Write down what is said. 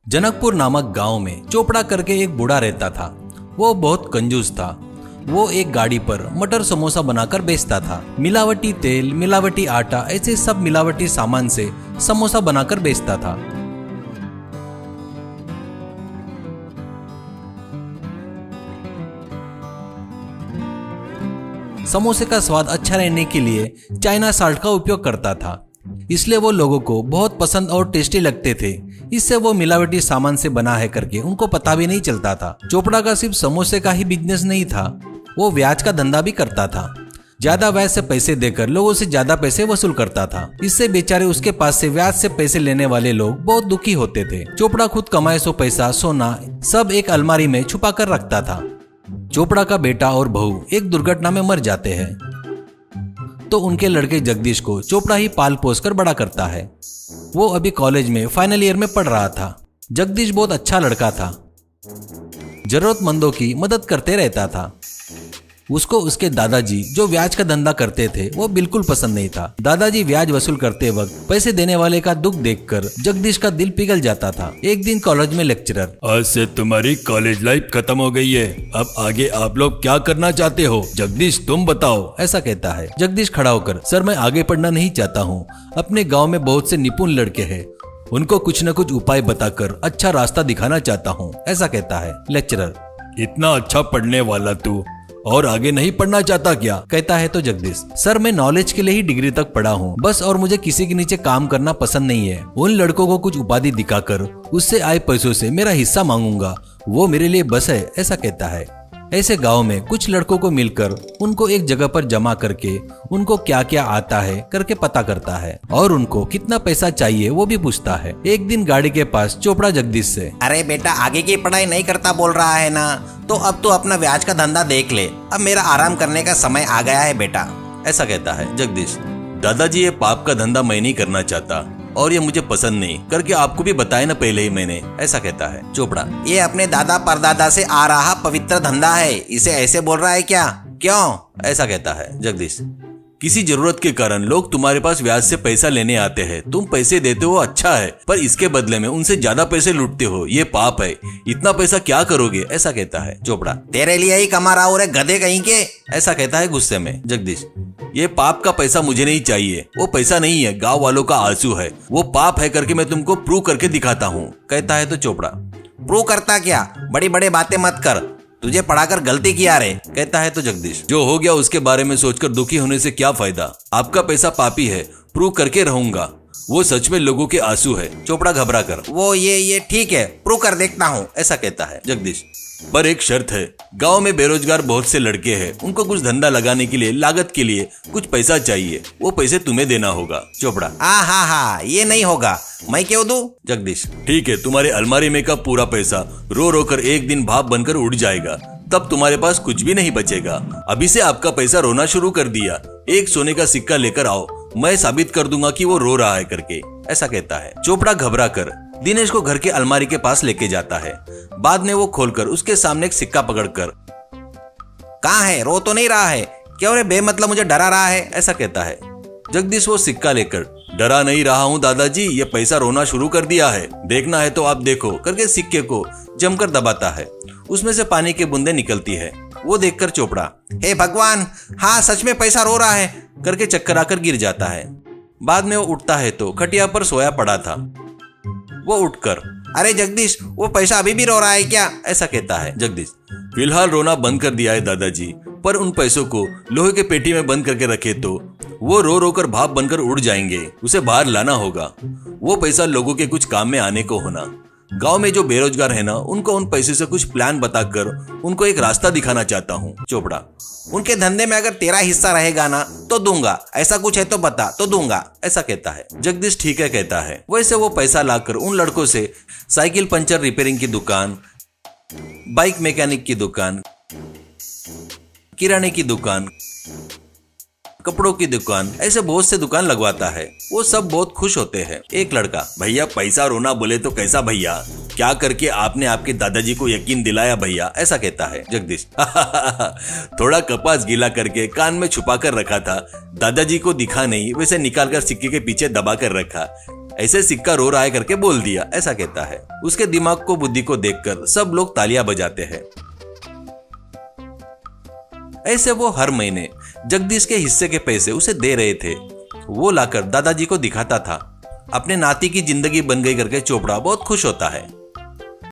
जनकपुर नामक गांव में चोपड़ा करके एक बूढ़ा रहता था। वो बहुत कंजूस था। वो एक गाड़ी पर मटर समोसा बनाकर बेचता था। मिलावटी तेल, मिलावटी आटा, ऐसे सब मिलावटी सामान से समोसा बनाकर बेचता था। समोसे का स्वाद अच्छा रहने के लिए चाइना साल्ट का उपयोग करता था, इसलिए वो लोगों को बहुत पसंद और टेस्टी लगते थे। इससे वो मिलावटी सामान से बना है करके उनको पता भी नहीं चलता था। चोपड़ा का सिर्फ समोसे का ही बिजनेस नहीं था, वो ब्याज का धंधा भी करता था। ज्यादा ब्याज से पैसे देकर लोगों से ज्यादा पैसे वसूल करता था। इससे बेचारे उसके पास से ब्याज से पैसे लेने वाले लोग बहुत दुखी होते थे। चोपड़ा खुद कमाए सो पैसा, सोना सब एक अलमारी में छुपा कर रखता था। चोपड़ा का बेटा और बहू एक दुर्घटना में मर जाते हैं, तो उनके लड़के जगदीश को चोपड़ा ही पाल पोस कर बड़ा करता है। वो अभी कॉलेज में फाइनल ईयर में पढ़ रहा था। जगदीश बहुत अच्छा लड़का था, जरूरतमंदों की मदद करते रहता था। उसको उसके दादाजी जो ब्याज का धंधा करते थे वो बिल्कुल पसंद नहीं था। दादाजी ब्याज वसूल करते वक्त पैसे देने वाले का दुख देखकर जगदीश का दिल पिघल जाता था। एक दिन कॉलेज में लेक्चरर, आज से तुम्हारी कॉलेज लाइफ खत्म हो गई है, अब आगे आप लोग क्या करना चाहते हो? जगदीश तुम बताओ, ऐसा कहता है। जगदीश खड़ा होकर, सर मैं आगे पढ़ना नहीं चाहता हूँ। अपने गाँव में बहुत से निपुण लड़के हैं, उनको कुछ न कुछ उपाय बताकर अच्छा रास्ता दिखाना चाहता हूँ, ऐसा कहता है। लेक्चरर, इतना अच्छा पढ़ने वाला तू और आगे नहीं पढ़ना चाहता क्या? कहता है तो जगदीश, सर मैं नॉलेज के लिए ही डिग्री तक पढ़ा हूँ बस, और मुझे किसी के नीचे काम करना पसंद नहीं है। उन लड़कों को कुछ उपाधि दिखाकर उससे आए पैसों से मेरा हिस्सा मांगूंगा, वो मेरे लिए बस है, ऐसा कहता है। ऐसे गांव में कुछ लड़कों को मिलकर उनको एक जगह पर जमा करके उनको क्या क्या आता है करके पता करता है और उनको कितना पैसा चाहिए वो भी पूछता है। एक दिन गाड़ी के पास चोपड़ा जगदीश से, अरे बेटा आगे की पढ़ाई नहीं करता बोल रहा है ना, तो अब तो अपना ब्याज का धंधा देख ले, अब मेरा आराम करने का समय आ गया है बेटा, ऐसा कहता है। जगदीश, दादाजी ये पाप का धंधा मैं नहीं करना चाहता और ये मुझे पसंद नहीं करके आपको भी बताया ना पहले ही मैंने, ऐसा कहता है। चोपड़ा, ये अपने दादा परदादा से आ रहा पवित्र धंधा है, इसे ऐसे बोल रहा है क्या? क्यों? ऐसा कहता है। जगदीश, किसी जरूरत के कारण लोग तुम्हारे पास ब्याज से पैसा लेने आते हैं, तुम पैसे देते हो अच्छा है, पर इसके बदले में उनसे ज्यादा पैसे लूटते हो, ये पाप है, इतना पैसा क्या करोगे, ऐसा कहता है। चोपड़ा, तेरे लिए ही कमा रहा हूँ रे गधे कहीं के, ऐसा कहता है गुस्से में। जगदीश, ये पाप का पैसा मुझे नहीं चाहिए, वो पैसा नहीं है, गांव वालों का आंसू है, वो पाप है करके मैं तुमको प्रूव करके दिखाता हूँ, कहता है तो चोपड़ा, प्रूव करता क्या? बड़ी बड़ी बातें मत कर, तुझे पढ़ाकर गलती किया रे, कहता है तो जगदीश, जो हो गया उसके बारे में सोचकर दुखी होने से क्या फायदा, आपका पैसा पापी है, प्रूव करके रहूंगा, वो सच में लोगों के आंसू है। चोपड़ा घबरा कर, वो ये ठीक है, प्रूव कर देखता हूँ, ऐसा कहता है। जगदीश, पर एक शर्त है, गांव में बेरोजगार बहुत से लड़के हैं, उनको कुछ धंधा लगाने के लिए लागत के लिए कुछ पैसा चाहिए, वो पैसे तुम्हें देना होगा। चोपड़ा, हाँ ये नहीं होगा, मैं क्यों दूं? जगदीश, ठीक है, तुम्हारे अलमारी में का पूरा पैसा रो रो कर एक दिन भाप बनकर उड़ जाएगा, तब तुम्हारे पास कुछ भी नहीं बचेगा। अभी से आपका पैसा रोना शुरू कर दिया, एक सोने का सिक्का लेकर आओ, मैं साबित कर दूंगा कि वो रो रहा है करके, ऐसा कहता है। चोपड़ा घबरा कर दिनेश को घर के अलमारी के पास लेके जाता है। बाद में वो खोलकर उसके सामने एक सिक्का पकड़कर, कहाँ है? रो तो नहीं रहा है? क्यों रे बेमतलब मुझे डरा रहा है, ऐसा कहता है। जगदीश वो सिक्का लेकर, डरा नहीं रहा हूँ दादाजी, ये पैसा रोना शुरू कर दिया है, देखना है तो आप देखो करके सिक्के को जमकर दबाता है। उसमें से पानी की बूंदें निकलती है। वो देखकर चोपड़ा, हे भगवान, हाँ सच में पैसा रो रहा है करके चक्कर आकर गिर जाता है। बाद में वो उठता है तो खटिया पर सोया पड़ा था। वो उठकर, अरे जगदीश, वो पैसा अभी भी रो रहा है क्या, ऐसा कहता है। जगदीश, फिलहाल रोना बंद कर दिया है दादाजी, पर उन पैसों को लोहे के पेटी में बंद करके रखे तो वो रो रो कर भाप बनकर उड़ जाएंगे, उसे बाहर लाना होगा, वो पैसा लोगों के कुछ काम में आने को होना। गांव में जो बेरोजगार है ना, उनको उन पैसे से कुछ प्लान बताकर उनको एक रास्ता दिखाना चाहता हूँ। चोपड़ा, उनके धंधे में अगर तेरा हिस्सा रहेगा ना तो दूंगा, ऐसा कुछ है तो बता तो दूंगा, ऐसा कहता है। जगदीश ठीक है कहता है। वैसे वो पैसा लाकर उन लड़कों से साइकिल पंचर रिपेयरिंग की दुकान, बाइक मैकेनिक की दुकान, किराने की दुकान, कपड़ों की दुकान, ऐसे बहुत से दुकान लगवाता है। वो सब बहुत खुश होते हैं। एक लड़का, भैया पैसा रोना बोले तो कैसा भैया, क्या करके आपने आपके दादाजी को यकीन दिलाया भैया, ऐसा कहता है। जगदीश, थोड़ा कपास गीला करके कान में छुपा कर रखा था, दादाजी को दिखा नहीं, वैसे निकाल कर सिक्के के पीछे दबा कर रखा, ऐसे सिक्का रो रहा है करके बोल दिया, ऐसा कहता है। उसके दिमाग को बुद्धि को देखकर सब लोग तालियां बजाते हैं। ऐसे वो हर महीने जगदीश के हिस्से के पैसे उसे दे रहे थे। वो लाकर दादाजी को दिखाता था। अपने नाती की जिंदगी बन गई करके चोपड़ा बहुत खुश होता है।